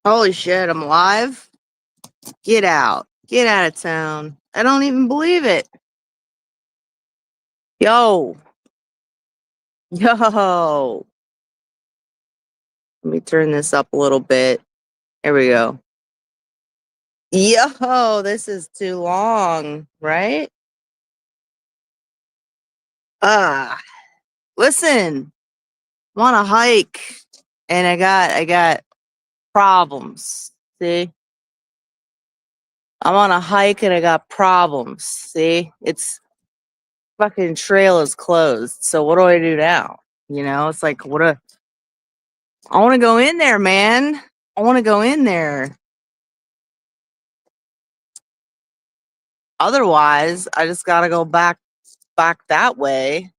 Holy shit, I'm live? Get out. Get out of town. I don't even believe it. Yo. Yo. Let me turn this up a little bit. There we go. Yo, this is too long, right? Ah, listen. Want to hike and I got problems. See? I'm on a hike and I got problems. See? It's fucking trail is closed. So what do I do now? It's like I want to go in there, man. I want to go in there. Otherwise, I just got to go back that way,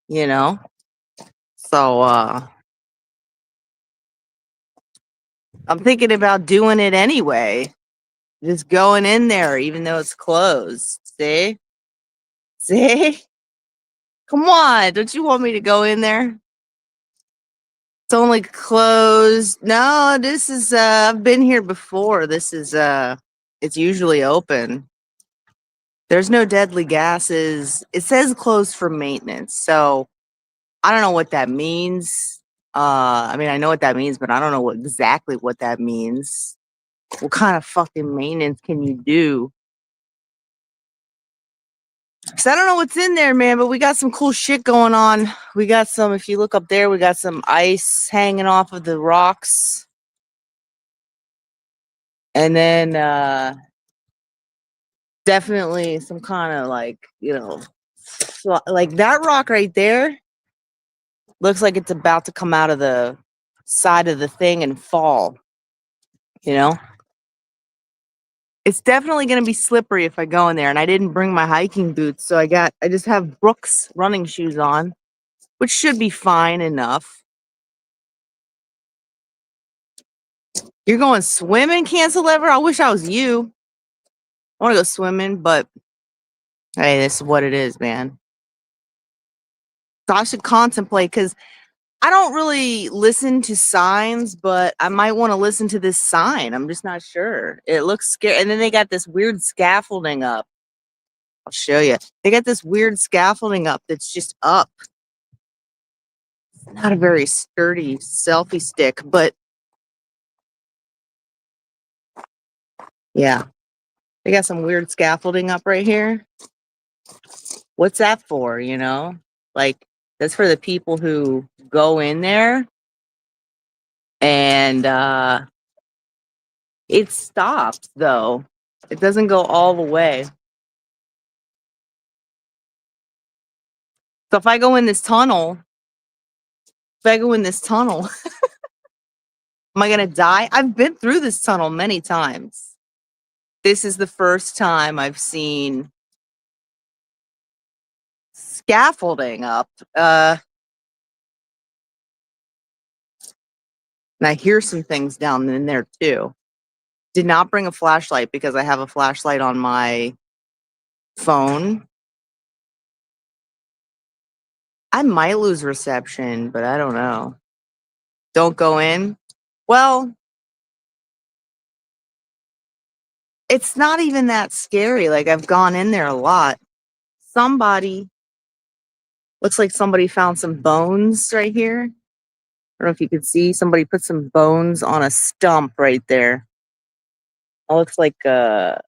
you know. So I'm thinking about doing it anyway. Just going in there even though it's closed. See? See? Come on, don't you want me to go in there? It's only closed. No, this is I've been here before. This is it's usually open. There's no deadly gases. It says closed for maintenance. So I don't know what that means. I mean, I know what that means, but I don't know exactly what that means. What kind of fucking maintenance can you do? So I don't know what's in there, man, but we got some cool shit going on. We got some, if you look up there, we got some ice hanging off of the rocks. And then definitely some kind of like, like that rock right there looks like it's about to come out of the side of the thing and fall, you know? It's definitely going to be slippery if I go in there, and I didn't bring my hiking boots, so I just have Brooks running shoes on, which should be fine enough. You're going swimming, Cancel Ever? I wish I was you. I want to go swimming, but hey, this is what it is, man. So I should contemplate because I don't really listen to signs, but I might want to listen to this sign. I'm just not sure. It looks scary. And then they got this weird scaffolding up. I'll show you. They got this weird scaffolding up that's just up. It's not a very sturdy selfie stick, but yeah. They got some weird scaffolding up right here. What's that for, Like, that's for the people who go in there and it stops though. It doesn't go all the way. So if I go in this tunnel, am I gonna die? I've been through this tunnel many times. This is the first time I've seen scaffolding up. And I hear some things down in there too. Did not bring a flashlight because I have a flashlight on my phone. I might lose reception, but I don't know. Don't go in. Well, it's not even that scary. Like, I've gone in there a lot. Somebody looks like somebody found some bones right here. I don't know if you can see. Somebody put some bones on a stump right there. It looks like a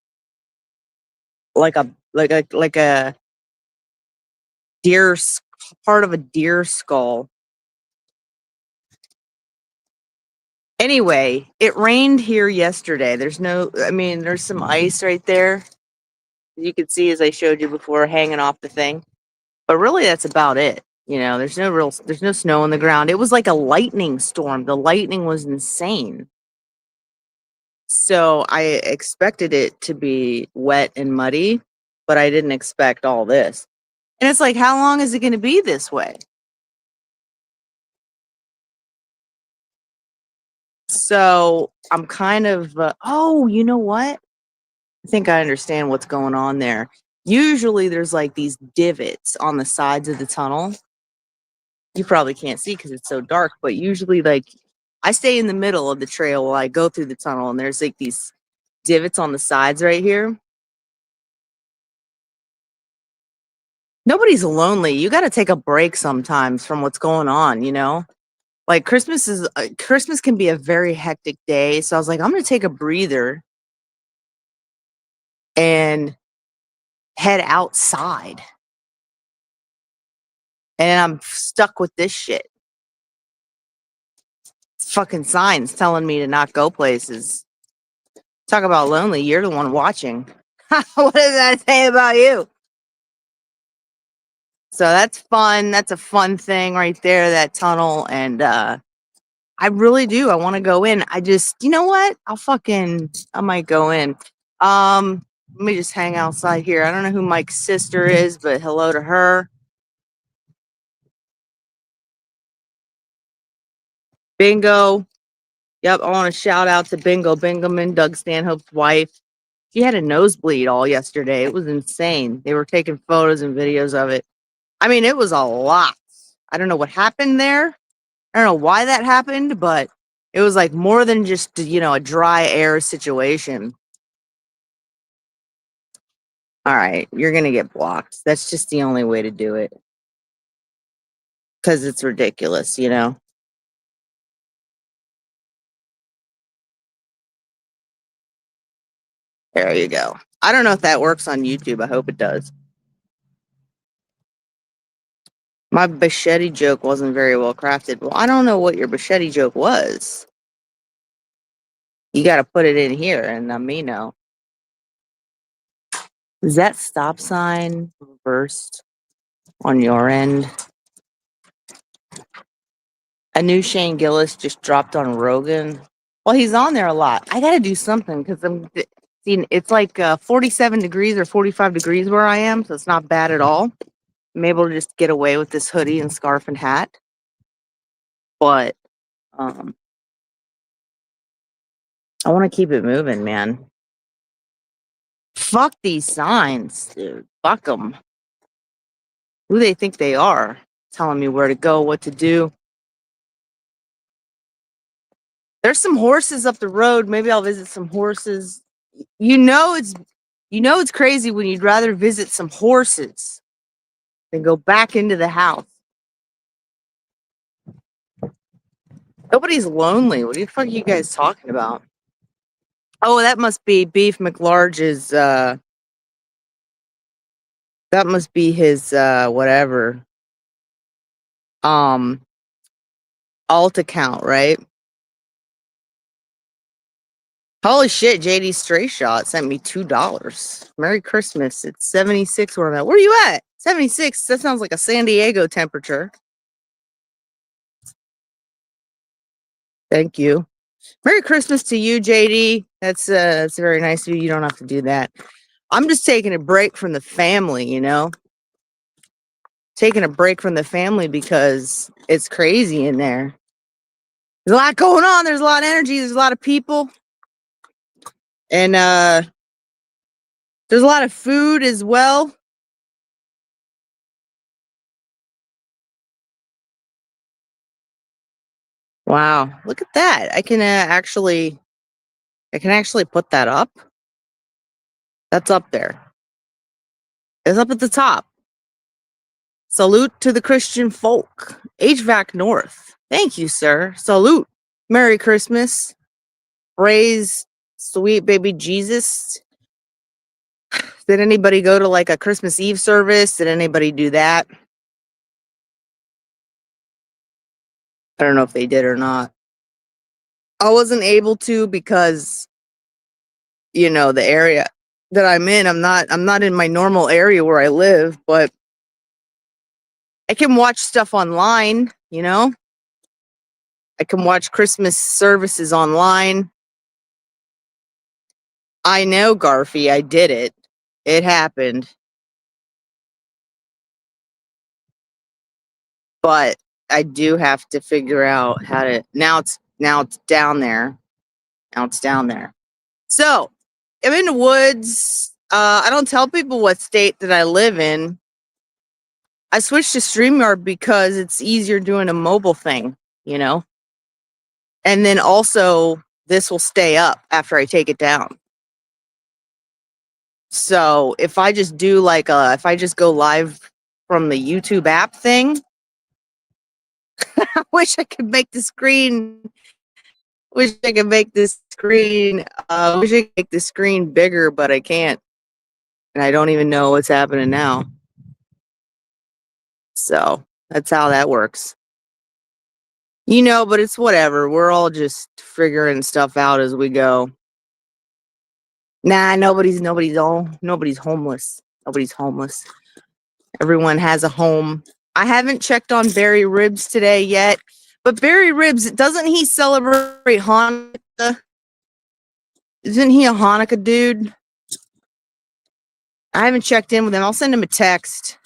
deer part of a deer skull. Anyway, it rained here yesterday. There's some ice right there. You can see, as I showed you before, hanging off the thing. But really, that's about it. There's no snow on the ground. It was like a lightning storm. The lightning was insane. So I expected it to be wet and muddy, but I didn't expect all this. And it's like, how long is it going to be this way? So I'm kind of, oh, you know what? I think I understand what's going on there. Usually there's like these divots on the sides of the tunnel. You probably can't see because it's so dark, but usually, like, I stay in the middle of the trail while I go through the tunnel, and there's like these divots on the sides right here. Nobody's lonely. You got to take a break sometimes from what's going on, you know? Like Christmas can be a very hectic day. So I was like, I'm going to take a breather and head outside. And I'm stuck with this shit. It's fucking signs telling me to not go places. Talk about lonely. You're the one watching. What does that say about you? So that's fun. That's a fun thing right there, that tunnel. And I really do. I want to go in. I just, you know what? I might go in. Let me just hang outside here. I don't know who Mike's sister is, but hello to her. Bingo. Yep, I want to shout out to Bingo Bingaman, Doug Stanhope's wife. She had a nosebleed all yesterday. It was insane. They were taking photos and videos of it. I mean, it was a lot. I don't know what happened there. I don't know why that happened, but it was like more than just, a dry air situation. All right, you're going to get blocked. That's just the only way to do it. Because it's ridiculous, There you go. I don't know if that works on YouTube. I hope it does. My Bichetti joke wasn't very well crafted. Well, I don't know what your Bichetti joke was. You got to put it in here and let me know. Is that stop sign reversed on your end? I knew Shane Gillis just dropped on Rogan. Well, he's on there a lot. I got to do something because I'm seeing it's like 47 degrees or 45 degrees where I am, so it's not bad at all. I'm able to just get away with this hoodie and scarf and hat. But I want to keep it moving, man. Fuck these signs, dude. Fuck them. Who they think they are, telling me where to go, what to do. There's some horses up the road. Maybe I'll visit some horses. It's crazy when you'd rather visit some horses than go back into the house. Nobody's lonely. What the fuck are you guys talking about? Oh, that must be Beef McLarge's that must be his whatever. Alt account, right? Holy shit, JD Stray Shot sent me $2. Merry Christmas. It's 76 where I'm at. Where are you at? 76. That sounds like a San Diego temperature. Thank you. Merry Christmas to you, JD. That's very nice of you. You don't have to do that. I'm just taking a break from the family, Taking a break from the family because it's crazy in there. There's a lot going on. There's a lot of energy. There's a lot of people. And there's a lot of food as well. Wow, look at that. I can actually put that up. That's up there. It's up at the top. Salute to the Christian folk. HVAC North. Thank you, sir. Salute. Merry Christmas. Praise sweet baby Jesus. Did anybody go to like a Christmas Eve service? Did anybody do that? I don't know if they did or not. I wasn't able to because the area that I'm in, I'm not in my normal area where I live, but I can watch stuff online, I can watch Christmas services online. I know, Garfy, I did it. It happened. But I do have to figure out how to now it's down there. Now it's down there. So I'm in the woods. I don't tell people what state that I live in. I switched to StreamYard because it's easier doing a mobile thing, And then also, this will stay up after I take it down. So if I just do if I just go live from the YouTube app thing, I wish I could make the screen. Wish I could make this screen. Wish I could make the screen bigger, but I can't, and I don't even know what's happening now. So that's how that works. But it's whatever. We're all just figuring stuff out as we go. Nah, nobody's homeless. Nobody's homeless. Everyone has a home. I haven't checked on Barry Ribs today yet, but Barry Ribs, doesn't he celebrate Hanukkah? Isn't he a Hanukkah dude? I haven't checked in with him. I'll send him a text.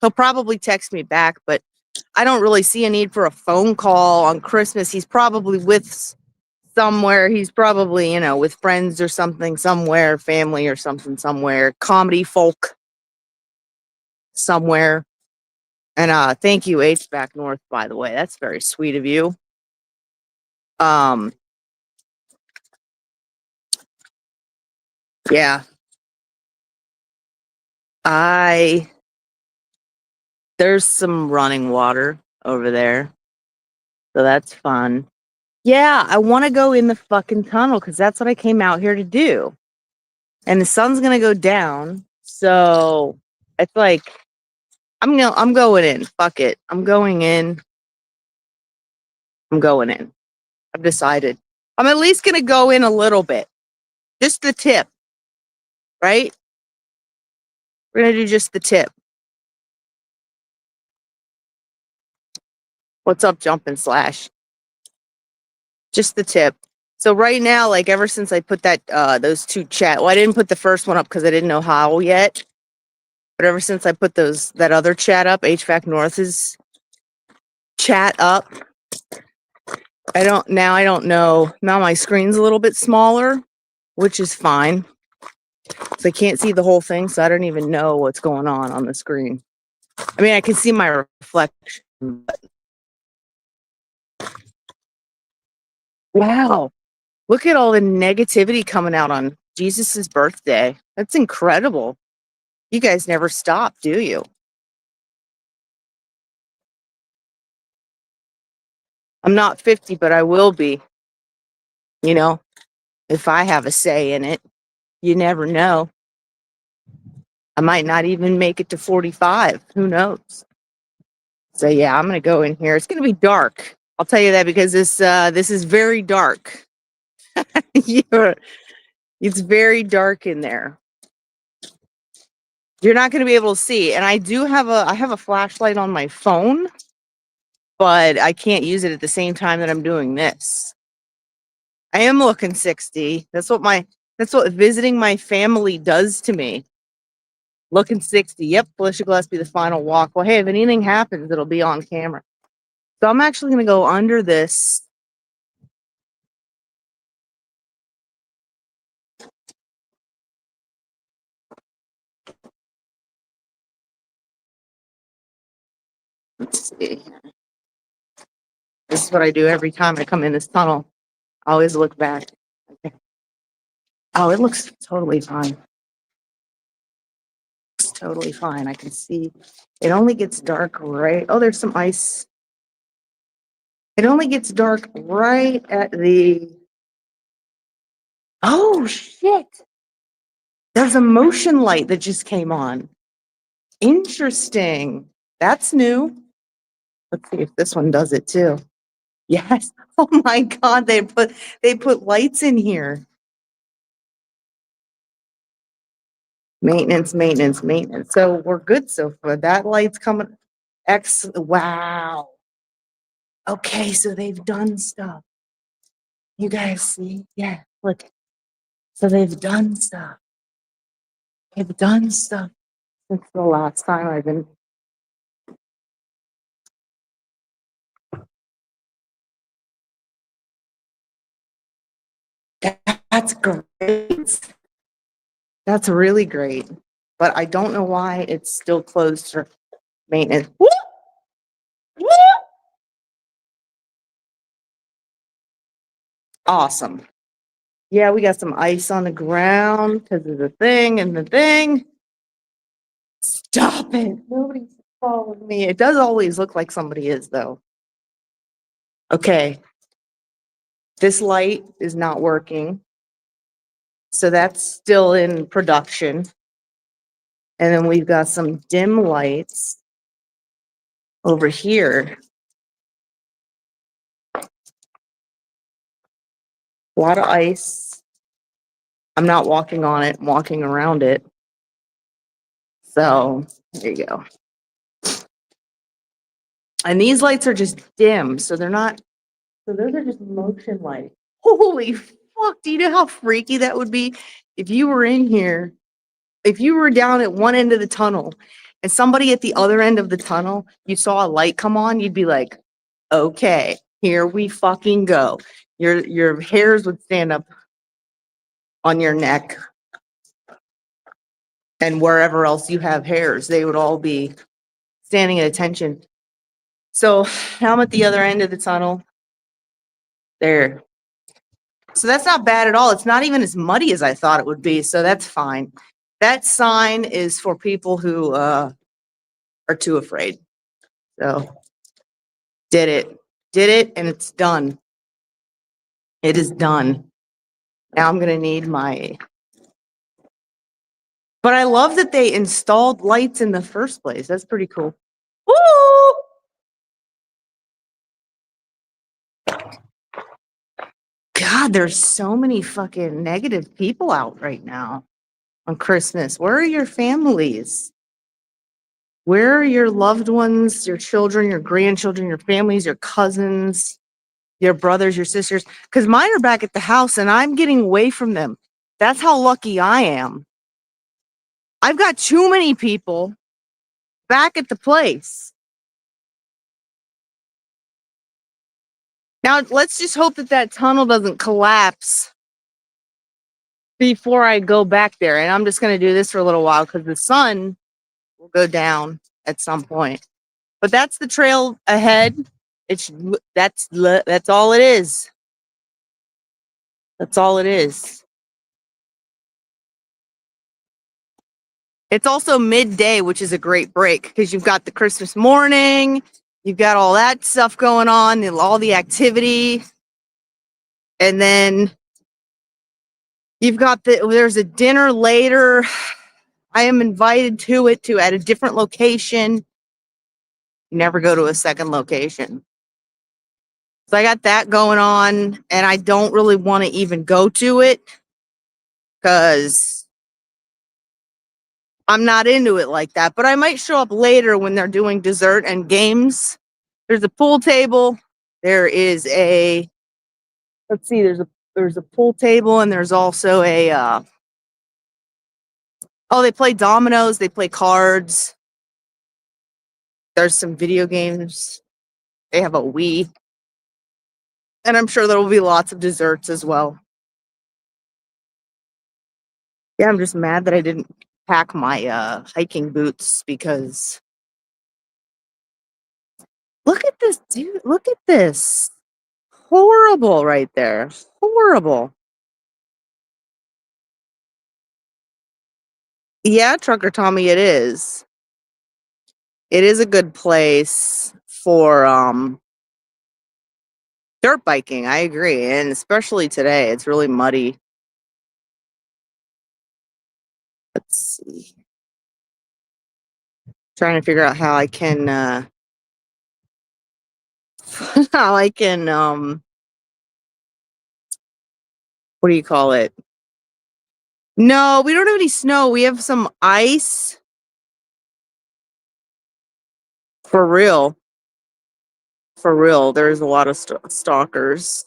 He'll probably text me back, but I don't really see a need for a phone call on Christmas. He's probably with somewhere. He's probably, with friends or something somewhere, family or something somewhere, comedy folk somewhere. And thank you, HVAC North, by the way. That's very sweet of you. Yeah. There's some running water over there. So that's fun. Yeah, I want to go in the fucking tunnel because that's what I came out here to do. And the sun's gonna go down. So it's like I'm going in. Fuck it. I'm going in. I'm going in. I've decided. I'm at least gonna go in a little bit. Just the tip. Right? We're gonna do just the tip. What's up, Jumpin' Slash? Just the tip. So right now, like ever since I put that those two chat, well, I didn't put the first one up because I didn't know how yet. But ever since I put that other chat up, HVAC North's chat up, I don't know. Now my screen's a little bit smaller, which is fine. So I can't see the whole thing, so I don't even know what's going on the screen. I mean, I can see my reflection. But... Wow. Look at all the negativity coming out on Jesus's birthday. That's incredible. You guys never stop, do you? I'm not 50, but I will be. If I have a say in it, you never know. I might not even make it to 45. Who knows? So yeah, I'm gonna go in here. It's gonna be dark. I'll tell you that because this is very dark. It's very dark in there. You're not gonna be able to see. And I have a flashlight on my phone, but I can't use it at the same time that I'm doing this. I am looking 60. That's what visiting my family does to me. Looking 60. Yep, Felicia Gillespie, the final walk. Well, hey, if anything happens, it'll be on camera. So I'm actually going to go under this. Let's see. This is what I do every time I come in this tunnel. I always look back. Okay. Oh, it looks totally fine. It's totally fine. I can see. It only gets dark right. Oh, there's some ice. It only gets dark right at the. Oh, shit. There's a motion light that just came on. Interesting. That's new. Let's see if this one does it too. Yes. Oh my God. They put lights in here. Maintenance. So we're good so far. That light's coming. Wow. Okay. So they've done stuff. You guys see? Yeah. Look. So they've done stuff. They've done stuff since the last time I've been. That's great. That's really great. But I don't know why it's still closed for maintenance. Woo! Woo! Awesome. Yeah, we got some ice on the ground because of the thing and the thing. Stop it. Nobody's following me. It does always look like somebody is, though. Okay. This light is not working. So that's still in production. And then we've got some dim lights over here. A lot of ice. I'm not walking on it, I'm walking around it. So there you go. And these lights are just dim, so they're not, so those are just motion lights. Holy fuck, do you know how freaky that would be if you were in here, if you were down at one end of the tunnel and somebody at the other end of the tunnel, you saw a light come on, you'd be like, okay, here we fucking go. Your hairs would stand up on your neck and wherever else you have hairs, they would all be standing at attention. So now I'm at the other end of the tunnel. There. So that's not bad at all. It's not even as muddy as I thought it would be. So that's fine. That sign is for people who are too afraid. So did it, and it's done. It is done. Now I'm going to need my, but I love that they installed lights in the first place. That's pretty cool. Woo! God, there's so many fucking negative people out right now on Christmas. Where are your families? Where are your loved ones, your children, your grandchildren, your families, your cousins, your brothers, your sisters? Because mine are back at the house and I'm getting away from them. That's how lucky I am. I've got too many people back at the place. Now, let's just hope that that tunnel doesn't collapse before I go back there. And I'm just going to do this for a little while because the sun will go down at some point. But that's the trail ahead. That's all it is. That's all it is. It's also midday, which is a great break because you've got the Christmas morning, you've got all that stuff going on, all the activity, and then you've got there's a dinner later. I am invited to it at a different location. You never go to a second location. So I got that going on, and I don't really want to even go to it because I'm not into it like that. But I might show up later when they're doing dessert and games. There's a pool table. There is a, let's see, there's a pool table, and there's also a oh, they play dominoes, they play cards. There's some video games. They have a Wii. And I'm sure there will be lots of desserts as well. Yeah, I'm just mad that I didn't pack my hiking boots because look at this, dude. Look at this. Horrible right there. Horrible. Yeah, Trucker Tommy, it is. It is a good place for dirt biking. I agree. And especially today, it's really muddy. Let's see. Trying to figure out how I can how I can what do you call it? No, we don't have any snow. We have some ice. For real. For real. There's a lot of stalkers.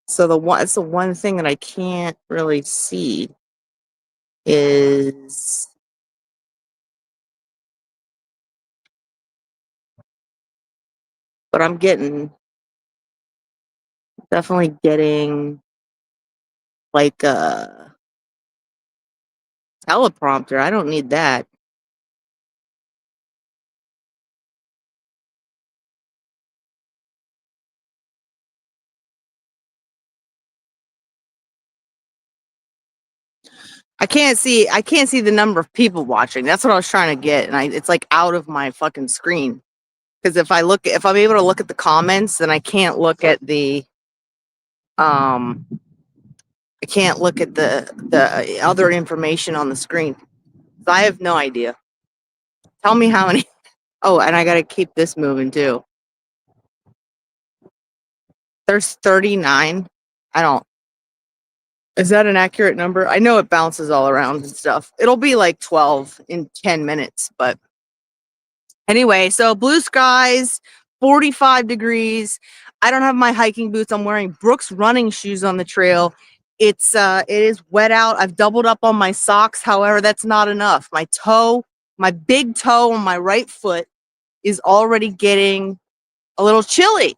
So it's the one thing that I can't really see is but I'm definitely getting like a teleprompter. I don't need that. I can't see the number of people watching. That's what I was trying to get, and it's like out of my fucking screen. Because if I'm able to look at the comments, then I can't look at the I can't look at the other information on the screen. So I have no idea. Tell me how many. Oh, and I gotta keep this moving too. There's 39. I don't. Is that an accurate number? I know it bounces all around and stuff. It'll be like 12 in 10 minutes, but anyway, so blue skies, 45 degrees. I don't have my hiking boots. I'm wearing Brooks running shoes on the trail. It is wet out. I've doubled up on my socks. However, that's not enough. My big toe on my right foot is already getting a little chilly.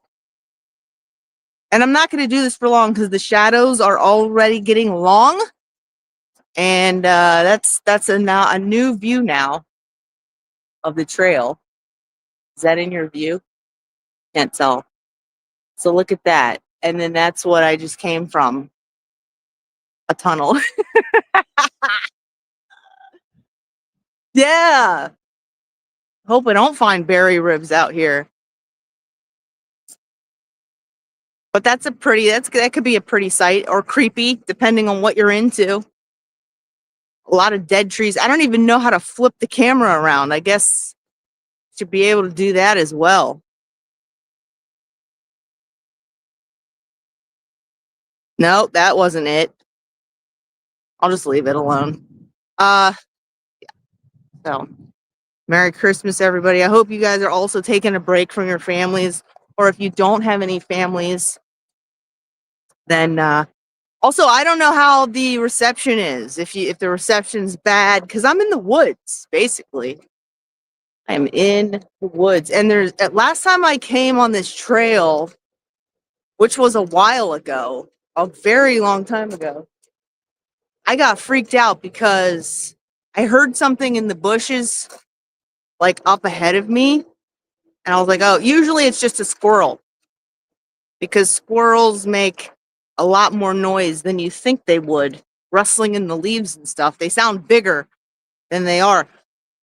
And I'm not going to do this for long because the shadows are already getting long. And that's now a new view now of the trail. Is that in your view? Can't tell. So look at that. And then that's what I just came from. A tunnel. Yeah. Hope I don't find berry ribs out here. But that could be a pretty sight, or creepy, depending on what you're into. A lot of dead trees. I don't even know how to flip the camera around. I guess to be able to do that as well. No, that wasn't it. I'll just leave it alone. Yeah. So, Merry Christmas, everybody. I hope you guys are also taking a break from your families, or if you don't have any families, then also, I don't know how the reception is. If the reception's bad, because I'm in the woods, basically. I'm in the woods, and last time I came on this trail, which was a while ago, a very long time ago, I got freaked out because I heard something in the bushes, like up ahead of me, and I was like, oh, usually it's just a squirrel, because squirrels make a lot more noise than you think they would, rustling in the leaves and stuff. They sound bigger than they are.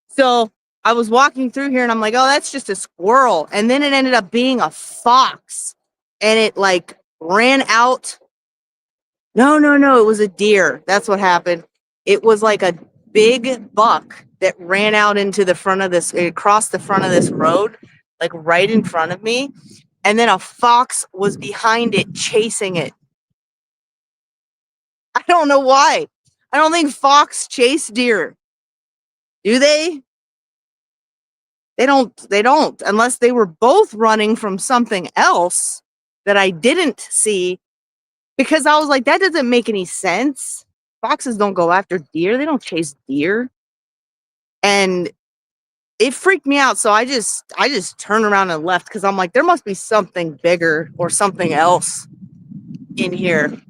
So I was walking through here and I'm like, oh, that's just a squirrel. And then it ended up being a fox, and it like ran out. No, it was a deer. That's what happened. It was like a big buck that ran out across the front of this road, like right in front of me. And then a fox was behind it chasing it. I don't know why. I don't think fox chase deer. Do they? They don't, unless they were both running from something else that I didn't see, because I was like, that doesn't make any sense. Foxes don't go after deer. They don't chase deer. And it freaked me out. So I just turned around and left, because I'm like, there must be something bigger or something else in here.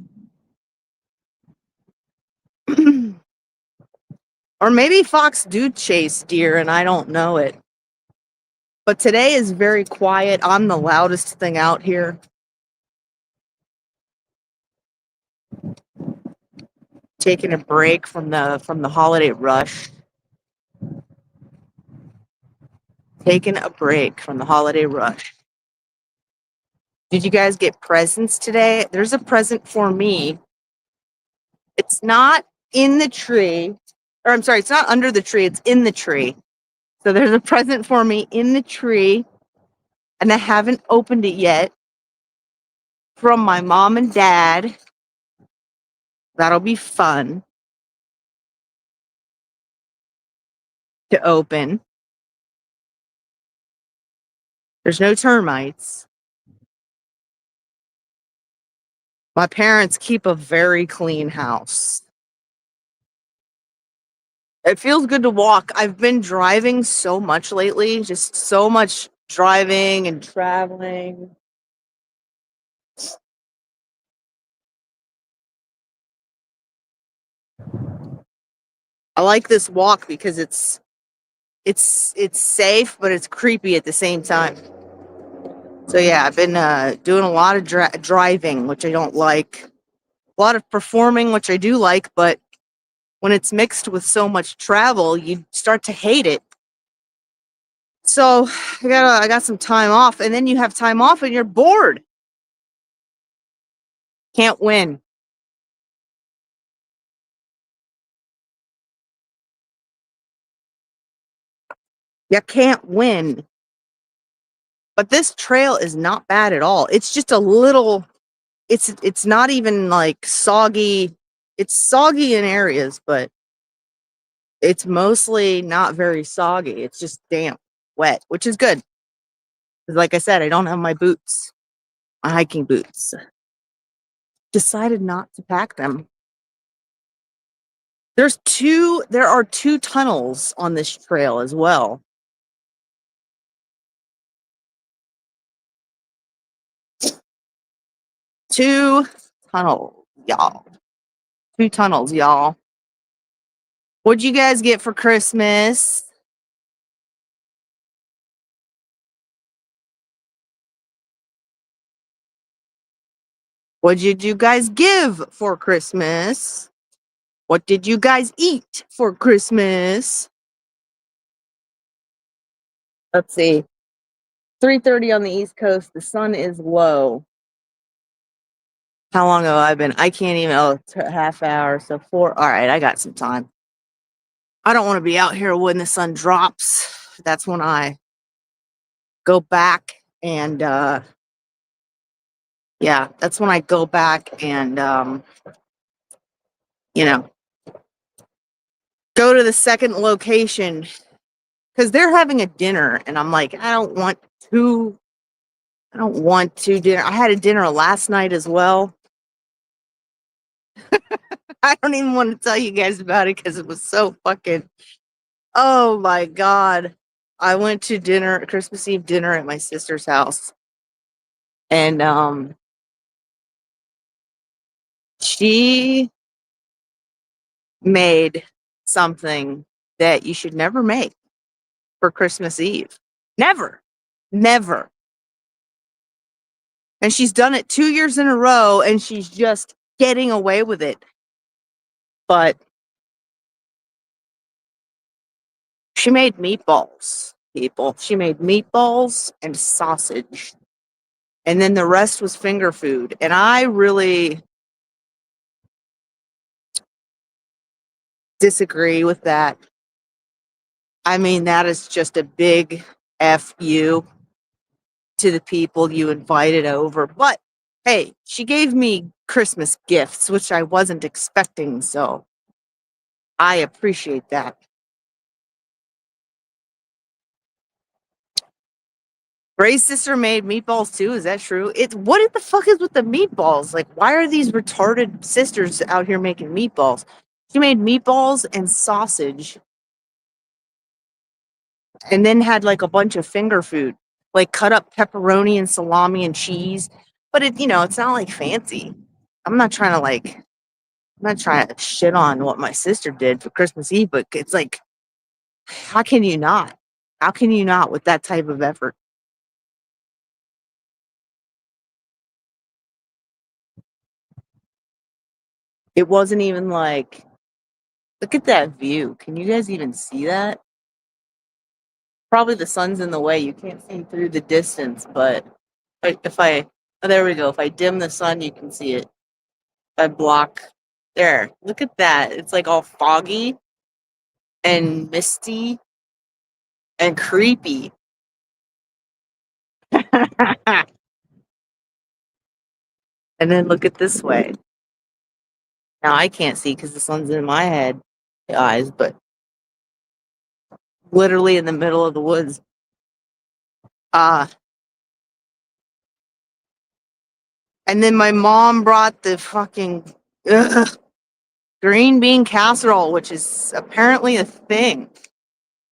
Or maybe fox do chase deer and I don't know it. But today is very quiet. I'm the loudest thing out here. Taking a break from the holiday rush. Taking a break from the holiday rush. Did you guys get presents today? There's a present for me. It's not in the tree. Or I'm sorry, it's not under the tree, it's in the tree. So there's a present for me in the tree, and I haven't opened it yet, from my mom and dad. That'll be fun to open. There's no termites. My parents keep a very clean house. It feels good to walk. I've been driving so much lately, just so much driving and traveling. I like this walk because it's safe, but it's creepy at the same time. So yeah, I've been doing a lot of driving, which I don't like. A lot of performing, which I do like, but when it's mixed with so much travel, you start to hate it. So I got some time off, and then you have time off and you're bored. Can't win. You can't win. But this trail is not bad at all. It's just a little, it's not even like soggy. It's soggy in areas, but it's mostly not very soggy. It's just damp, wet, which is good. Like I said, I don't have my boots, my hiking boots. Decided not to pack them. There are two tunnels on this trail as well. Two tunnels, y'all. Two tunnels, y'all. What'd you guys get for Christmas? What did you guys give for Christmas? What did you guys eat for Christmas? Let's see. 3:30 on the East Coast. The sun is low. How long have I been? I can't even. Oh, half hour. So 4. All right, I got some time. I don't want to be out here when the sun drops. That's when I go back and yeah, that's when I go back and you know, go to the second location because they're having a dinner and I'm like, I don't want to dinner. I had a dinner last night as well. I don't even want to tell you guys about it because it was so fucking, oh my God. I went to dinner, Christmas Eve dinner at my sister's house. And she made something that you should never make for Christmas Eve. Never. Never. And she's done it 2 years in a row and she's just getting away with it. But she made meatballs, people. She made meatballs and sausage. And then the rest was finger food. And I really disagree with that. I mean, that is just a big F you to the people you invited over. But hey, she gave me Christmas gifts, which I wasn't expecting. So I appreciate that. Ray's sister made meatballs too. Is that true? What the fuck is with the meatballs? Like, why are these retarded sisters out here making meatballs? She made meatballs and sausage and then had like a bunch of finger food, like cut up pepperoni and salami and cheese. But it's not like fancy. I'm not trying to shit on what my sister did for Christmas Eve, but it's like, how can you not? How can you not with that type of effort? It wasn't even like, look at that view. Can you guys even see that? Probably the sun's in the way. You can't see through the distance, but oh, there we go. If I dim the sun, you can see it. If I block, there, look at that. It's like all foggy and misty and creepy. And then look at this way. Now I can't see because the sun's in my head, eyes, but literally in the middle of the woods. Ah, and then my mom brought the fucking green bean casserole, which is apparently a thing.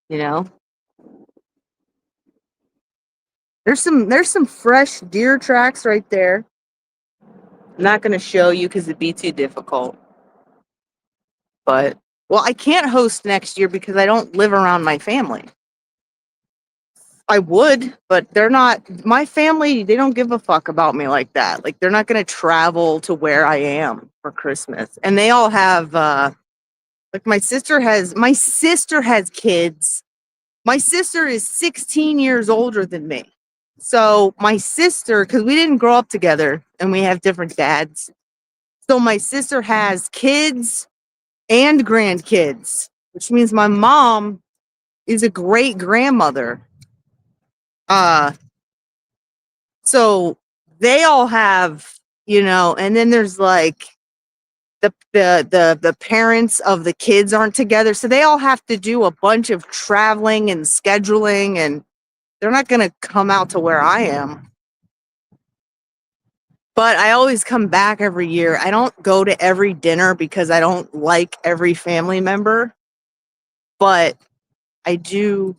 You know, there's some fresh deer tracks right there. I'm not going to show you because it'd be too difficult. But well, I can't host next year because I don't live around my family. I would, but they're not my family. They don't give a fuck about me like that. Like they're not going to travel to where I am for Christmas, and they all have Like my sister has kids. My sister is 16 years older than me. So my sister, because we didn't grow up together and we have different dads. So my sister has kids and grandkids, which means my mom is a great grandmother. Uh, so they all have, and then there's like the parents of the kids aren't together, so they all have to do a bunch of traveling and scheduling, and they're not going to come out to where I am. But I always come back every year. I don't go to every dinner because I don't like every family member, but I do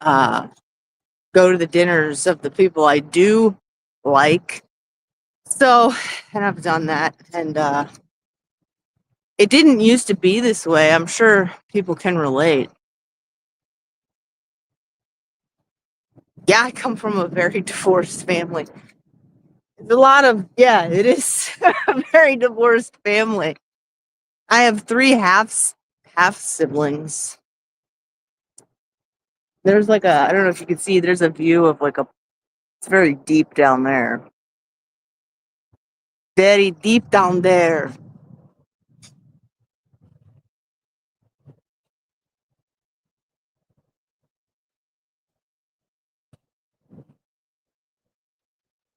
go to the dinners of the people I do like. So, and I've done that, and it didn't used to be this way. I'm sure people can relate. Yeah, I come from a very divorced family. It's a lot of, yeah, it is a very divorced family. I have 3 half siblings. There's like I don't know if you can see, there's a view of like it's very deep down there. Very deep down there.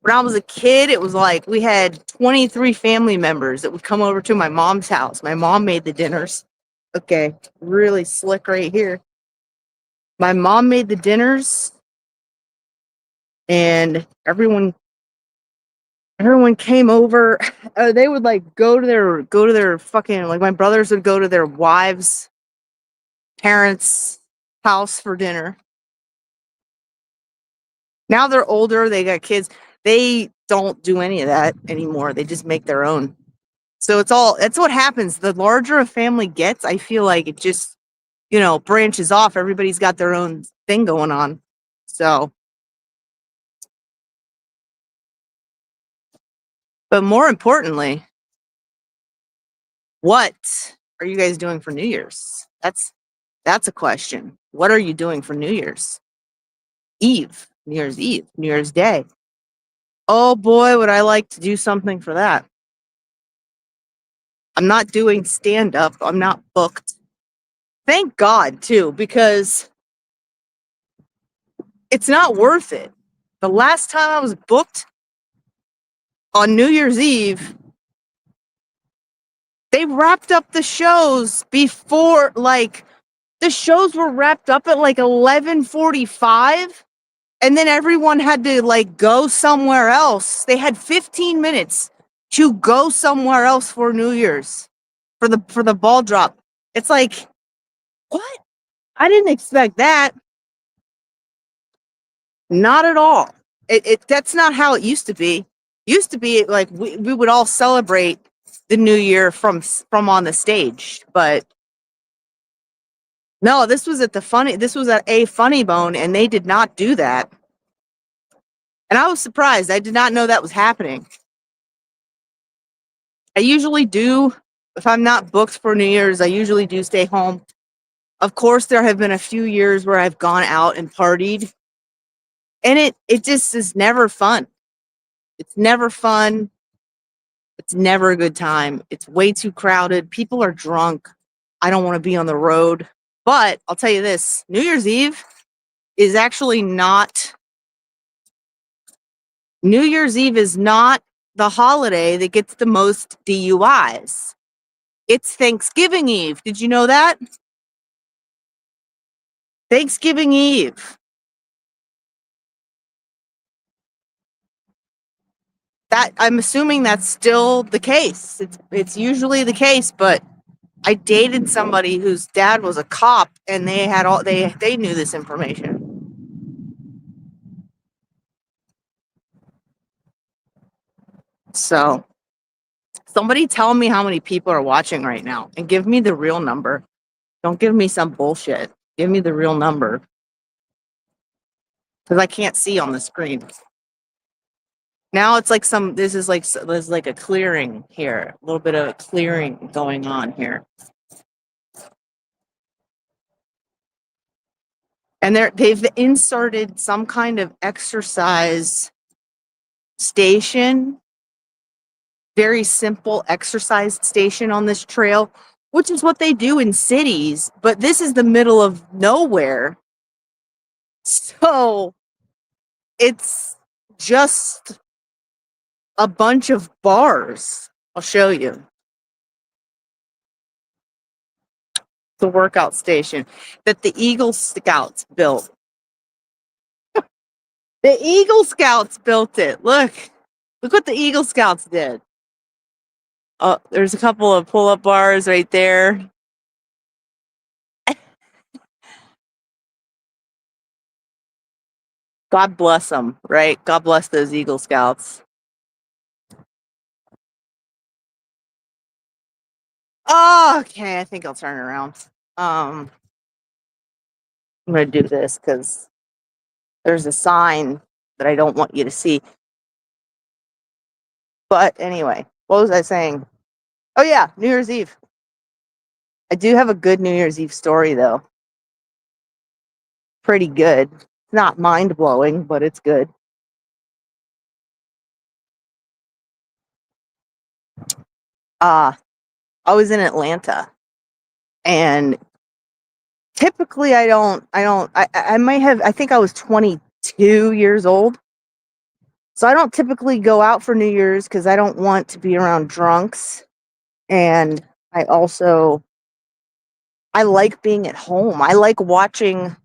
When I was a kid, it was like we had 23 family members that would come over to my mom's house. My mom made the dinners. Okay, really slick right here. My mom made the dinners, and everyone came over. They would like go to their fucking, like, my brothers would go to their wives' parents' house for dinner. Now they're older, they got kids. They don't do any of that anymore. They just make their own. So that's what happens. The larger a family gets, I feel like it just, branches off. Everybody's got their own thing going on. So, but more importantly, what are you guys doing for New Year's? That's a question. What are you doing for New Year's Eve, New Year's Eve, New Year's Day? Oh boy, would I like to do something for that. I'm not doing stand up. I'm not booked. Thank God, too, because it's not worth it. The last time I was booked on New Year's Eve, they wrapped up the shows before, like, the shows were wrapped up at like 11:45, and then everyone had to like go somewhere else. They had 15 minutes to go somewhere else for New Year's for the ball drop. It's like, what? I didn't expect that. Not at all. That's not how it used to be. Used to be like we would all celebrate the new year from on the stage, but no, this was at a Funny Bone, and they did not do that. And I was surprised. I did not know that was happening. I usually do, if I'm not booked for New Year's, I usually do stay home. Of course, there have been a few years where I've gone out and partied, and it just is never fun. It's never fun. It's never a good time. It's way too crowded. People are drunk. I don't want to be on the road. But I'll tell you this, New Year's Eve is actually not New Year's Eve is not the holiday that gets the most DUIs. It's Thanksgiving Eve. Did you know that? Thanksgiving Eve. That, I'm assuming that's still the case. It's usually the case, but I dated somebody whose dad was a cop, and they knew this information. So, somebody tell me how many people are watching right now and give me the real number. Don't give me some bullshit. Give me the real number. Because I can't see on the screen. Now it's like there's like a clearing here, a little bit of clearing going on here. And they've inserted some kind of exercise station, very simple exercise station on this trail, which is what they do in cities, but this is the middle of nowhere. So it's just a bunch of bars. I'll show you. The workout station that the Eagle Scouts built. The Eagle Scouts built it. Look what the Eagle Scouts did. Oh, there's a couple of pull-up bars right there. God bless them, right? God bless those Eagle Scouts. Oh, okay, I think I'll turn around. I'm gonna do this because there's a sign that I don't want you to see. But anyway, what was I saying? Oh yeah, New Year's Eve. I do have a good New Year's Eve story though. Pretty good. It's not mind blowing, but it's good. I was in Atlanta, and typically I might have, I think I was 22 years old. So I don't typically go out for New Year's because I don't want to be around drunks. And I like being at home. I like watching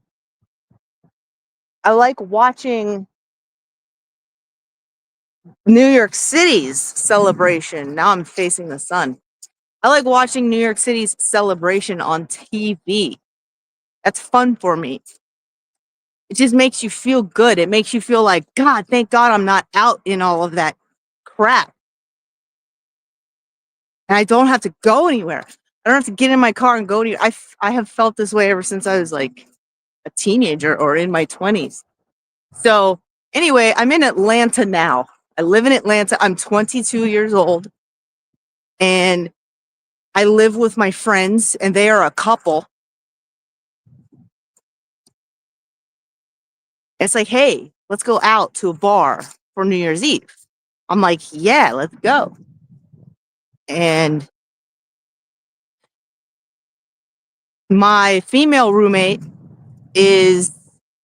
New York City's celebration. Now I'm facing the sun. I like watching New York City's celebration on TV. That's fun for me. It just makes you feel good. It makes you feel like, God, thank God I'm not out in all of that crap. And I don't have to go anywhere. I don't have to get in my car and go to. I have felt this way ever since I was like a teenager or in my 20s. So anyway, I'm in Atlanta now. I live in Atlanta. I'm 22 years old, and I live with my friends, and they are a couple. It's like, hey, let's go out to a bar for New Year's Eve. I'm like, yeah, let's go. And my female roommate is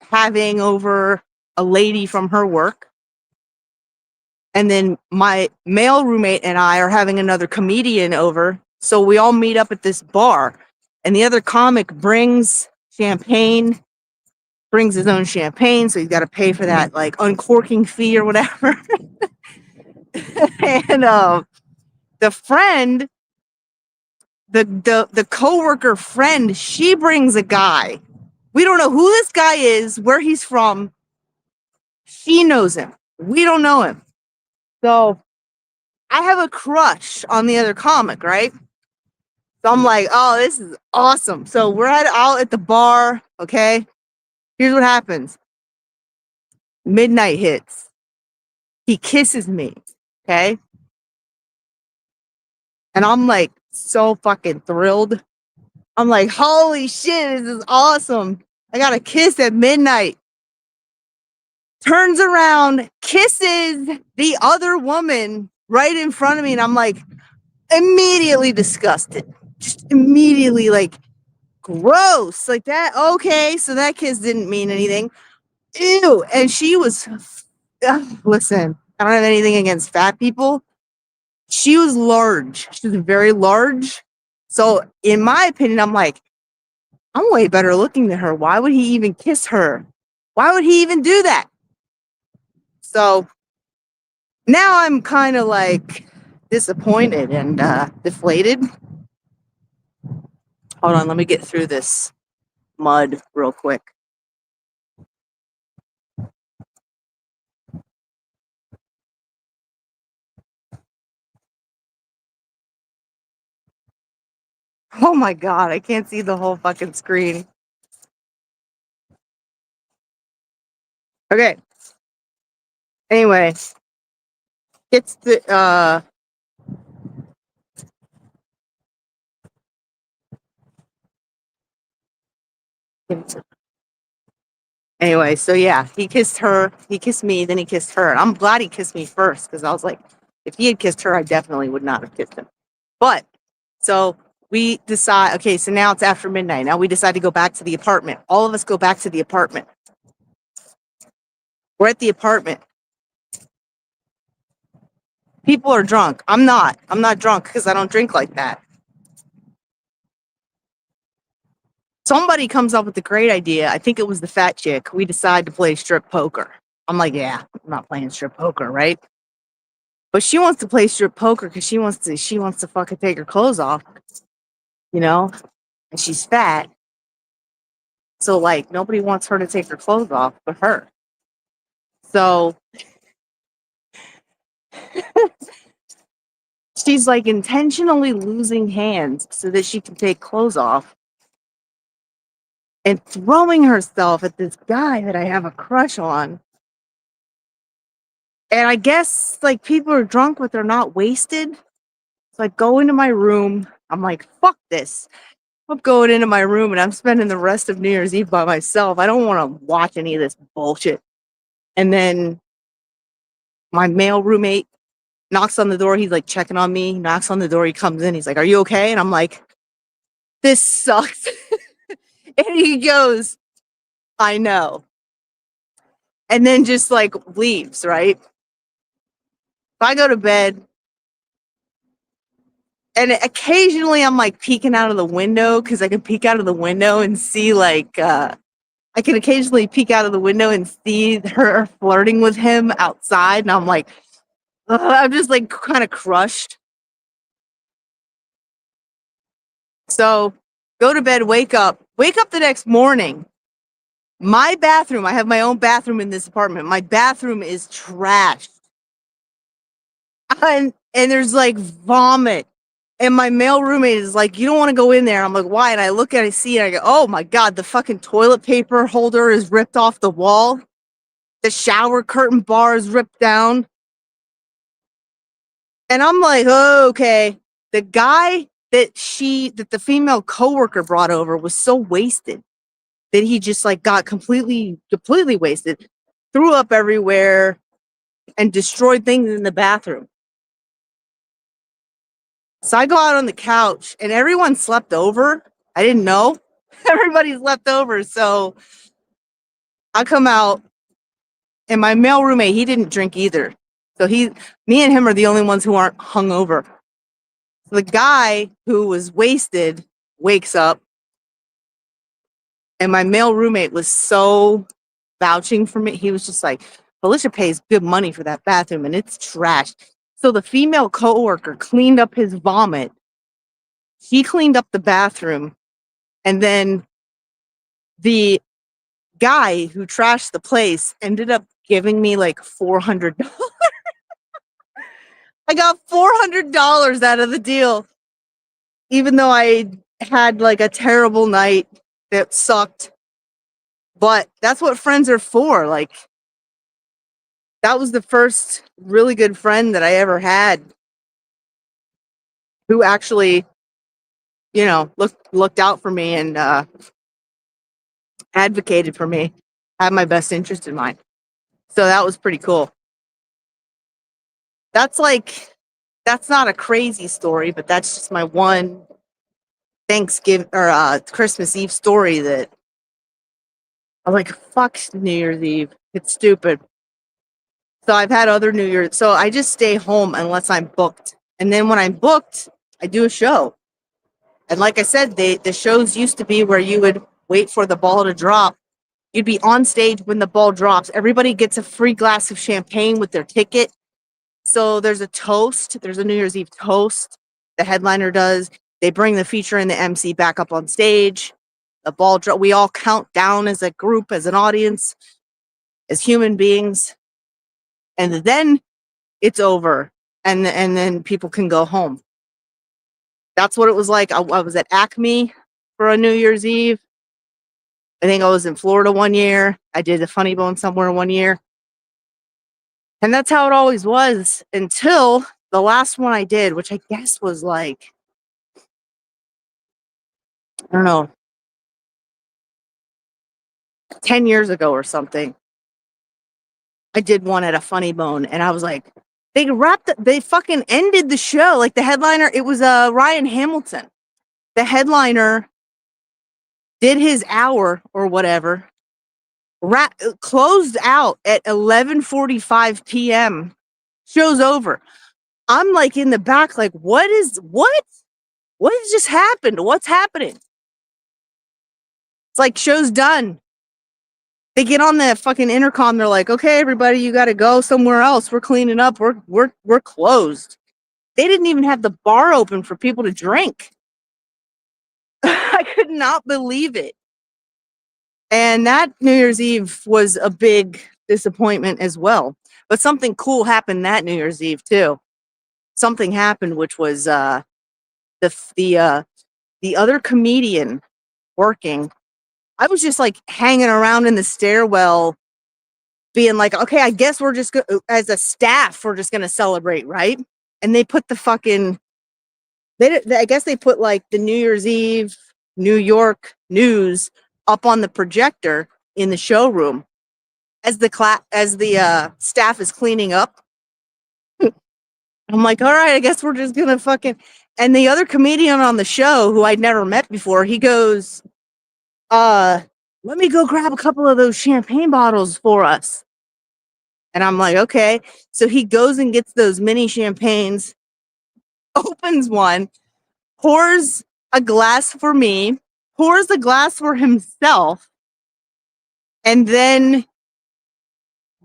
having over a lady from her work. And then my male roommate and I are having another comedian over. So we all meet up at this bar. And the other comic brings champagne, brings his own champagne. So he's got to pay for that, like, uncorking fee or whatever. And the friend, the coworker friend, she brings a guy. We don't know who this guy is, where he's from. She knows him. We don't know him. So I have a crush on the other comic, right? So I'm like, oh, this is awesome. So we're out at the bar. Okay. Here's what happens. Midnight hits. He kisses me. Okay. And I'm like so fucking thrilled. I'm like, holy shit, this is awesome. I got a kiss at midnight. Turns around, kisses the other woman right in front of me. And I'm like, immediately disgusted. Just immediately like, gross. Like that. Okay. So that kiss didn't mean anything. Ew. And she was, listen, I don't have anything against fat people. She was large. She was very large. So, in my opinion, I'm like, I'm way better looking than her. Why would he even kiss her? Why would he even do that? So now I'm kind of like disappointed and deflated. Hold on, let me get through this mud real quick. Oh my God, I can't see the whole fucking screen. Okay. Anyway, it's the Anyway, so yeah, he kissed her, he kissed me, then he kissed her. And I'm glad he kissed me first because I was like, if he had kissed her, I definitely would not have kissed him. But so we decide, okay, so now it's after midnight. Now we decide to go back to the apartment. All of us go back to the apartment. We're at the apartment. People are drunk. I'm not. I'm not drunk because I don't drink like that. Somebody comes up with a great idea. I think it was the fat chick. We decide to play strip poker. I'm like, yeah, I'm not playing strip poker, right? But she wants to play strip poker because she wants to fucking take her clothes off, you know? And she's fat. So like nobody wants her to take her clothes off but her. So she's like intentionally losing hands so that she can take clothes off and throwing herself at this guy that I have a crush on. And I guess like people are drunk, but they're not wasted. So I go into my room. I'm like, fuck this. I'm going into my room and I'm spending the rest of New Year's Eve by myself. I don't want to watch any of this bullshit. And then my male roommate knocks on the door. He's like checking on me, knocks on the door. He comes in. He's like, are you okay? And I'm like, this sucks. And he goes, I know. And then just like leaves, right? So I go to bed. And occasionally I'm like peeking out of the window because I can peek out of the window and see like I can occasionally peek out of the window and see her flirting with him outside, and I'm like, ugh, I'm just like kind of crushed. So go to bed, wake up the next morning. My bathroom, I have my own bathroom in this apartment. My bathroom is trashed. And there's like vomit. And my male roommate is like, you don't want to go in there. I'm like, why? And I look at it, I see it, and I go, oh my God, the fucking toilet paper holder is ripped off the wall. The shower curtain bar is ripped down. And I'm like, oh, okay. The guy that the female coworker brought over was so wasted that he just like got completely wasted, threw up everywhere, and destroyed things in the bathroom. So I go out on the couch and everyone slept over. I didn't know. Everybody slept over. So I come out and my male roommate, he didn't drink either. So me and him are the only ones who aren't hungover. The guy who was wasted wakes up, and my male roommate was so vouching for me. He was just like, Felicia pays good money for that bathroom and it's trash. So the female coworker cleaned up his vomit. He cleaned up the bathroom. And then the guy who trashed the place ended up giving me like $400. I got $400 out of the deal, even though I had like a terrible night that sucked. But that's what friends are for. Like, that was the first really good friend that I ever had who actually, looked out for me and advocated for me, had my best interest in mind. So that was pretty cool. That's like, that's not a crazy story, but that's just my one Thanksgiving or Christmas Eve story that I'm like, fuck New Year's Eve. It's stupid. So I've had other New Year's. So I just stay home unless I'm booked. And then when I'm booked, I do a show. And like I said, the shows used to be where you would wait for the ball to drop. You'd be on stage when the ball drops. Everybody gets a free glass of champagne with their ticket. So there's a toast. There's a New Year's Eve toast. The headliner does. They bring the feature and the MC back up on stage. The ball drop. We all count down as a group, as an audience, as human beings. And then it's over. And then people can go home. That's what it was like. I was at Acme for a New Year's Eve. I think I was in Florida one year. I did a Funny Bone somewhere one year. And that's how it always was until the last one I did, which I guess was like, I don't know, 10 years ago or something. I did one at a Funny Bone, and I was like, they fucking ended the show. Like the headliner, it was Ryan Hamilton. The headliner did his hour or whatever, closed out at 11:45 p.m. Show's over. I'm like in the back, like, what has just happened? What's happening? It's like, show's done. They get on the fucking intercom. They're like, okay, everybody, you got to go somewhere else. We're cleaning up. We're closed. They didn't even have the bar open for people to drink. I could not believe it. And that New Year's Eve was a big disappointment as well. But something cool happened that New Year's Eve too. Something happened, which was the other comedian working. I was just like hanging around in the stairwell, being like, okay, I guess we're just as a staff, we're just gonna celebrate, right? And they put the fucking I guess they put like the New Year's Eve New York news up on the projector in the showroom as the staff is cleaning up. I'm like, all right, I guess we're just gonna fucking. And the other comedian on the show, who I'd never met before, he goes, let me go grab a couple of those champagne bottles for us. And I'm like, okay. So he goes and gets those mini champagnes, opens one, pours a glass for me, pours a glass for himself, and then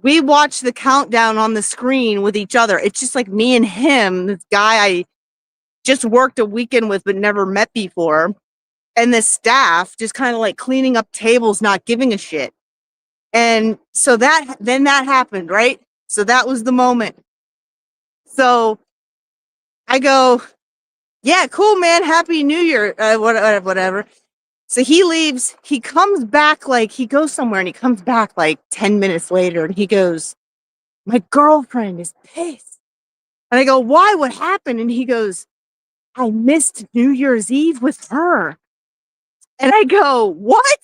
we watch the countdown on the screen with each other. It's just like me and him, this guy I just worked a weekend with but never met before, and the staff just kind of like cleaning up tables, not giving a shit. And so that happened, right? So that was the moment. So I go, yeah, cool, man. Happy New Year. Whatever. So he leaves. He comes back, like he goes somewhere and he comes back like 10 minutes later and he goes, my girlfriend is pissed. And I go, why? What happened? And he goes, I missed New Year's Eve with her. And I go, what?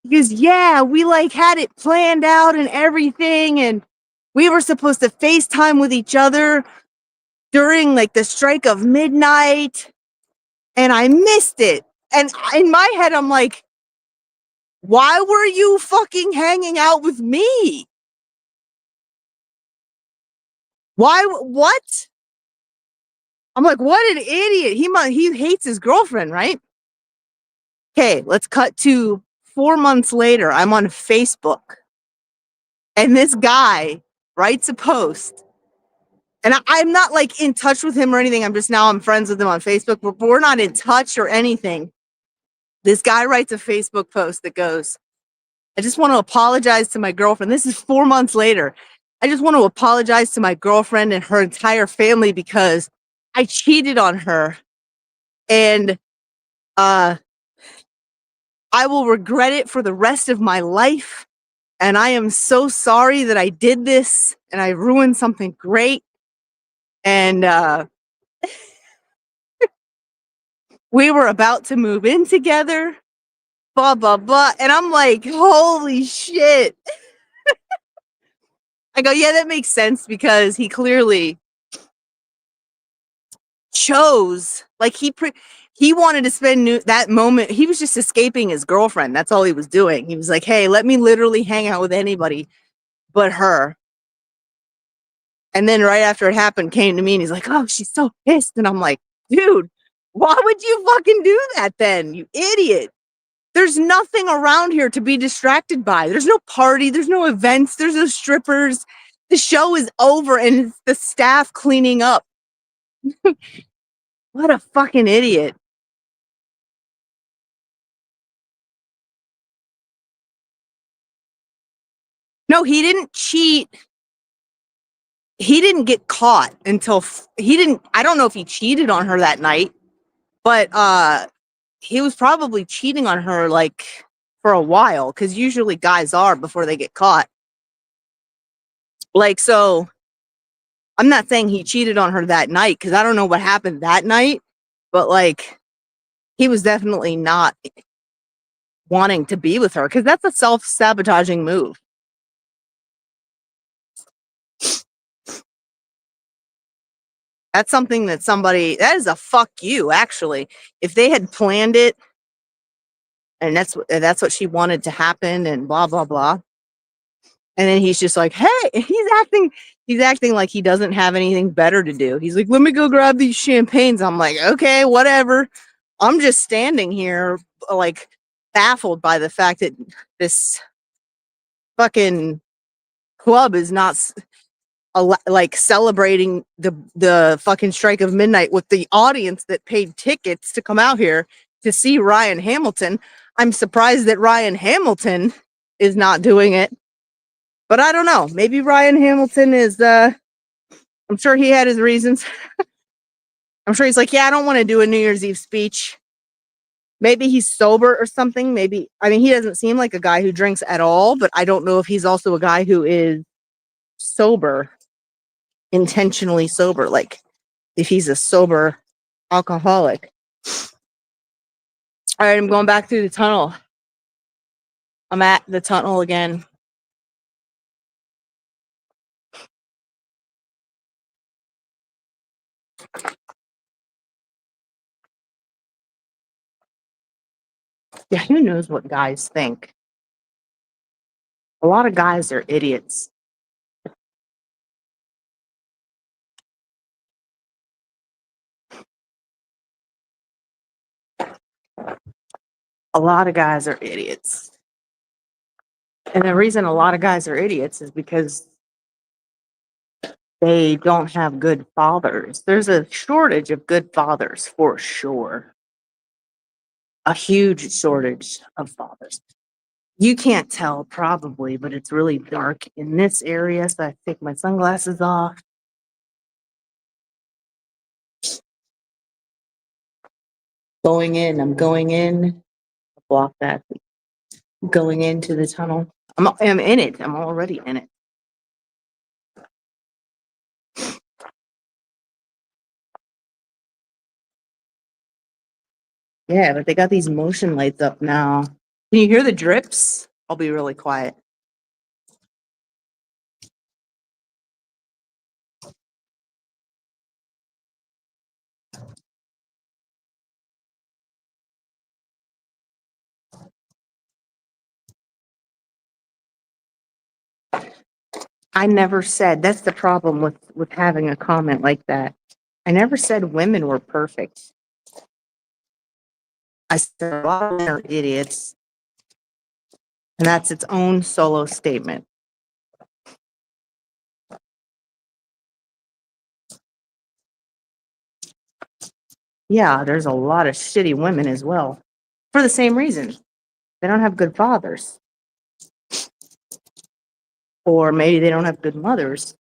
He goes, yeah, we like had it planned out and everything. And we were supposed to FaceTime with each other during like the strike of midnight. And I missed it. And in my head, I'm like, why were you fucking hanging out with me? Why? What? I'm like, what an idiot. He hates his girlfriend, right? Okay, let's cut to 4 months later. I'm on Facebook. And this guy writes a post. And I'm not like in touch with him or anything. I'm friends with him on Facebook, but we're not in touch or anything. This guy writes a Facebook post that goes, I just want to apologize to my girlfriend. This is 4 months later. I just want to apologize to my girlfriend and her entire family because I cheated on her. And I will regret it for the rest of my life. And I am so sorry that I did this and I ruined something great. And we were about to move in together, blah, blah, blah. And I'm like, holy shit. I go, yeah, that makes sense because he clearly chose, like he wanted to spend that moment. He was just escaping his girlfriend. That's all he was doing. He was like, hey, let me literally hang out with anybody but her. And then right after it happened, came to me and he's like, oh, she's so pissed. And I'm like, dude, why would you fucking do that then, you idiot? There's nothing around here to be distracted by. There's no party. There's no events. There's no strippers. The show is over and it's the staff cleaning up. What a fucking idiot. No, he didn't cheat. He didn't get caught until I don't know if he cheated on her that night, but he was probably cheating on her like for a while, because usually guys are before they get caught. Like, so I'm not saying he cheated on her that night because I don't know what happened that night, but like he was definitely not wanting to be with her, because that's a self-sabotaging move. That's something that that is a fuck you, actually. If they had planned it and that's what she wanted to happen and blah, blah, blah. And then he's just like, hey, he's acting like he doesn't have anything better to do. He's like, let me go grab these champagnes. I'm like, okay, whatever. I'm just standing here like baffled by the fact that this fucking club is not like celebrating the fucking strike of midnight with the audience that paid tickets to come out here to see Ryan Hamilton. I'm surprised that Ryan Hamilton is not doing it. But I don't know. Maybe Ryan Hamilton is I'm sure he had his reasons. I'm sure he's like, yeah, I don't want to do a New Year's Eve speech. Maybe he's sober or something. Maybe, I mean, he doesn't seem like a guy who drinks at all, but I don't know if he's also a guy who is sober, intentionally sober, like if he's a sober alcoholic. All right, I'm going back through the tunnel. I'm at the tunnel again. Yeah, who knows what guys think? A lot of guys are idiots. A lot of guys are idiots. And the reason a lot of guys are idiots is because they don't have good fathers. There's a shortage of good fathers for sure. A huge shortage of fathers. You can't tell probably, but it's really dark in this area, so I take my sunglasses off. Going in, I'm going in. Block that. Going into the tunnel. I'm in it. I'm already in it. Yeah, but they got these motion lights up now. Can you hear the drips? I'll be really quiet. I never said, that's the problem with having a comment like that. I never said women were perfect. I said a lot of men are idiots. And that's its own solo statement. Yeah, there's a lot of shitty women as well. For the same reason. They don't have good fathers. Or maybe they don't have good mothers.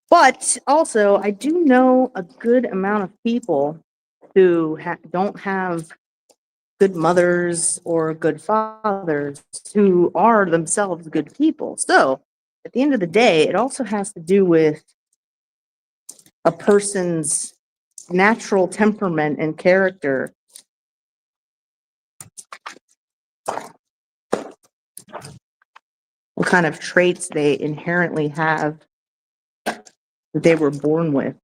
But also, I do know a good amount of people who don't have good mothers or good fathers who are themselves good people. So, at the end of the day, it also has to do with a person's natural temperament and character. What kind of traits they inherently have that they were born with.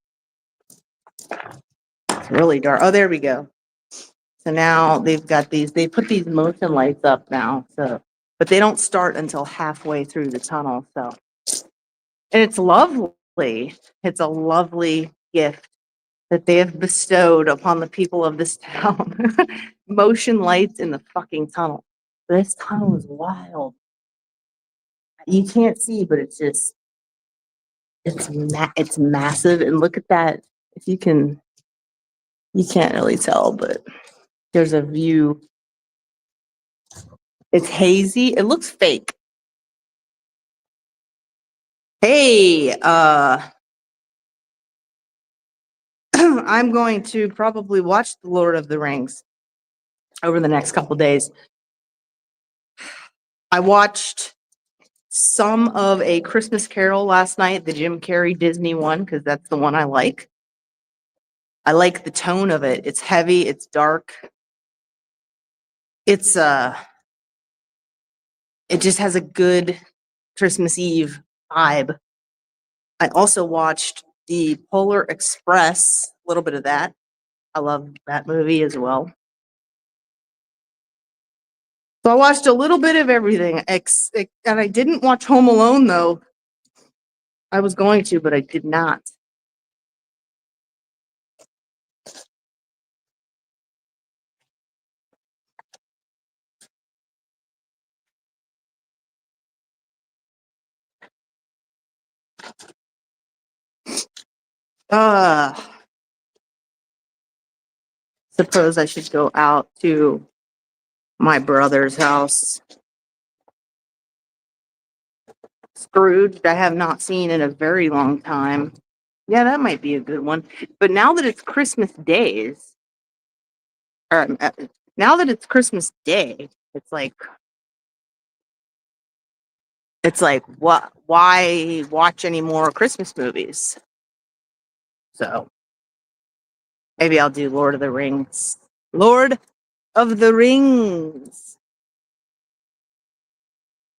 It's really dark. Oh, there we go. So now they've got they put these motion lights up now. So, but they don't start until halfway through the tunnel. So, and it's lovely. It's a lovely gift that they have bestowed upon the people of this town. Motion lights in the fucking tunnel. This tunnel is wild. You can't see, but it's just, it's massive. And look at that. If you can, you can't really tell, but there's a view. It's hazy. It looks fake. Hey, I'm going to probably watch The Lord of the Rings over the next couple days. I watched some of A Christmas Carol last night, the Jim Carrey Disney one, because that's the one I like. I like the tone of it. It's heavy, it's dark. It's It just has a good Christmas Eve vibe. I also watched the Polar Express, a little bit of that. I love that movie as well. So I watched a little bit of everything, and I didn't watch Home Alone though. I was going to, but I did not. Suppose I should go out to my brother's house. Scrooge, I have not seen in a very long time. Yeah, that might be a good one. But now that it's Christmas days, or now that it's Christmas Day, it's like what? Why watch any more Christmas movies? So maybe I'll do Lord of the Rings. Lord of the Rings.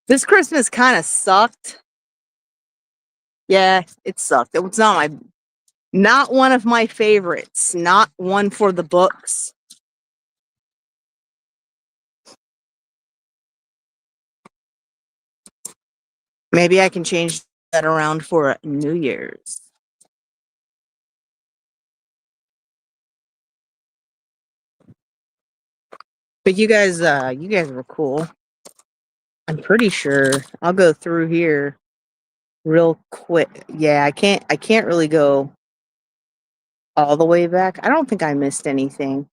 This Christmas kind of sucked. Yeah, it sucked. It was not one of my favorites. Not one for the books. Maybe I can change that around for New Year's. But you guys were cool. I'm pretty sure I'll go through here real quick. Yeah, I can't really go all the way back. I don't think I missed anything.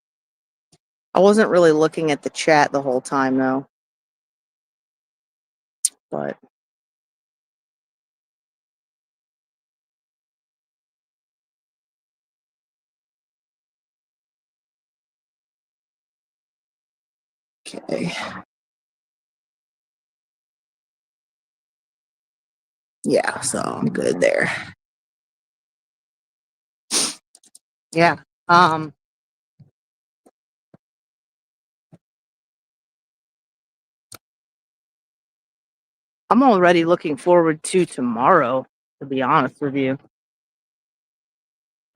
I wasn't really looking at the chat the whole time though. But okay. Yeah, so I'm good there. Yeah. I'm already looking forward to tomorrow, to be honest with you.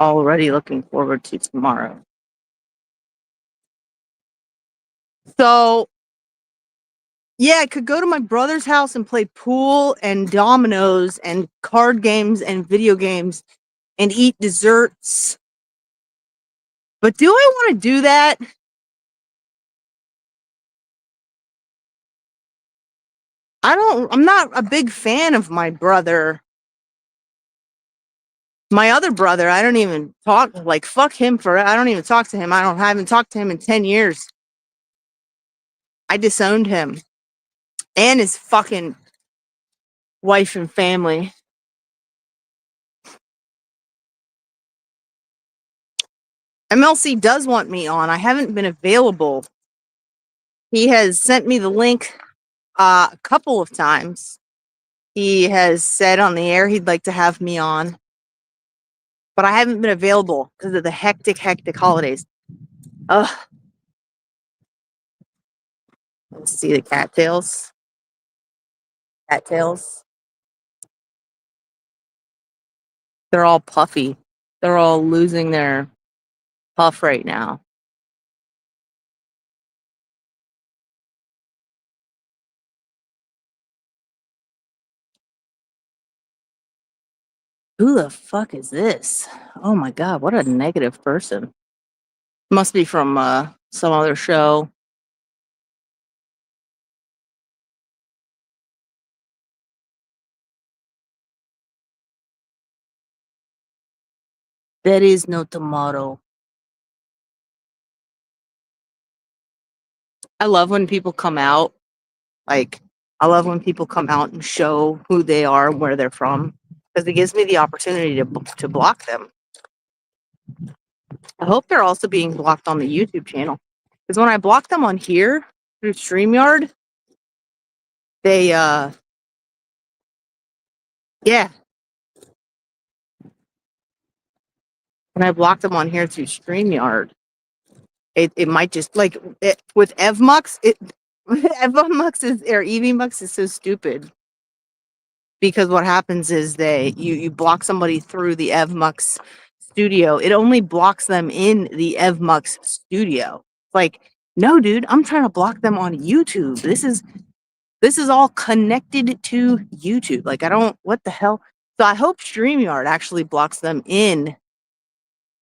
Already looking forward to tomorrow. So, yeah, I could go to my brother's house and play pool and dominoes and card games and video games and eat desserts. But do I want to do that? I'm not a big fan of my brother. My other brother, I don't even talk, like, fuck him I don't even talk to him. I haven't talked to him in 10 years. I disowned him and his fucking wife and family. MLC does want me on. I haven't been available. He has sent me the link a couple of times. He has said on the air he'd like to have me on, but I haven't been available because of the hectic holidays. Ugh. Let's see the cattails. Cattails. They're all puffy. They're all losing their puff right now. Who the fuck is this? Oh my god, what a negative person. Must be from some other show. There is no tomorrow. I love when people come out. Like, I love when people come out and show who they are, where they're from, because it gives me the opportunity to block them. I hope they're also being blocked on the YouTube channel, because when I block them on here through StreamYard, they yeah. When I block them on here through StreamYard, it might just, like, with Evmux, EVMux is or EVMux is so stupid because what happens is you block somebody through the EVMux studio. It only blocks them in the EVMux studio. Like, no, dude, I'm trying to block them on YouTube. This is all connected to YouTube. Like, I don't, what the hell? So I hope StreamYard actually blocks them in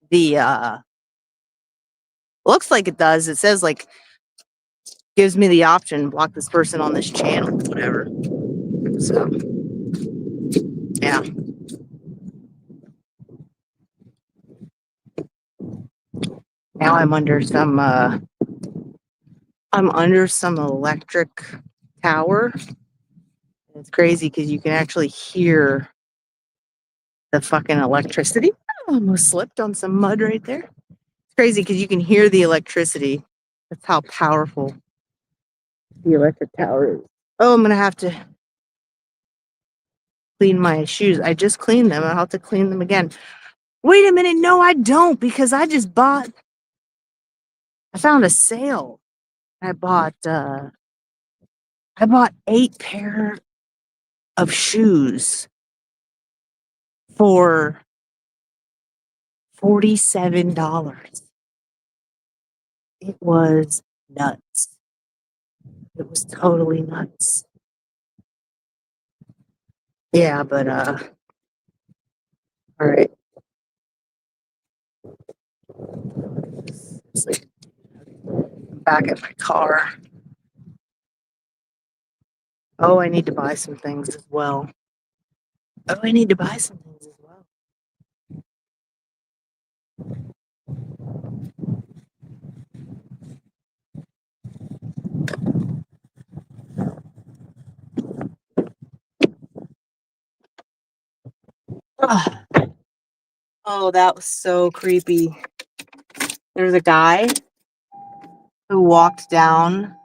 the, looks like it does. It says, like, gives me the option, block this person on this channel, whatever. So, yeah. Now I'm under some electric tower. It's crazy because you can actually hear the fucking electricity. I almost slipped on some mud right there. It's crazy because you can hear the electricity. That's how powerful the electric tower is. Oh, I'm gonna have to clean my shoes. I just cleaned them. I'll have to clean them again. Wait a minute. No, I don't because I found a sale. I bought 8 pair of shoes for $47. It was nuts. It was totally nuts. Yeah, but all right. It's like back at my car. Oh, I need to buy some things as well. Ugh. Oh, that was so creepy. There's a guy who walked down.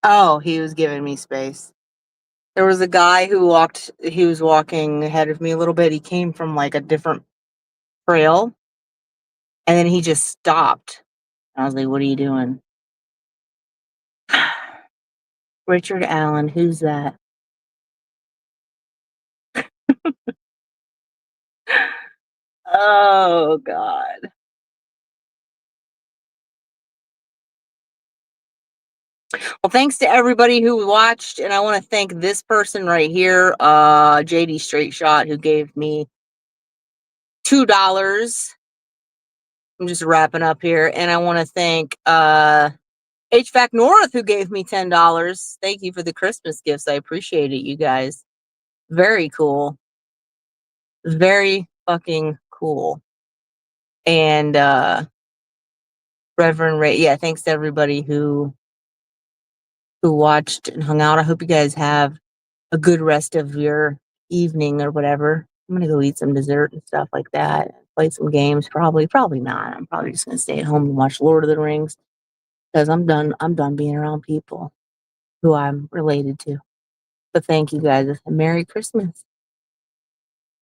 Oh, he was giving me space. There was a guy he was walking ahead of me a little bit. He came from like a different trail and then he just stopped. I was like, what are you doing? Richard Allen, who's that? Oh, God. Well, thanks to everybody who watched, and I want to thank this person right here, JD Straight Shot, who gave me $2. I'm just wrapping up here, and I want to thank HVAC North, who gave me $10. Thank you for the Christmas gifts. I appreciate it, you guys. Very cool. Very fucking cool. And Reverend Ray, yeah, thanks to everybody who watched and hung out. I hope you guys have a good rest of your evening or whatever. I'm gonna go eat some dessert and stuff like that. Play some games, probably not. I'm probably just gonna stay at home and watch Lord of the Rings because I'm done being around people who I'm related to. But thank you guys. Merry Christmas.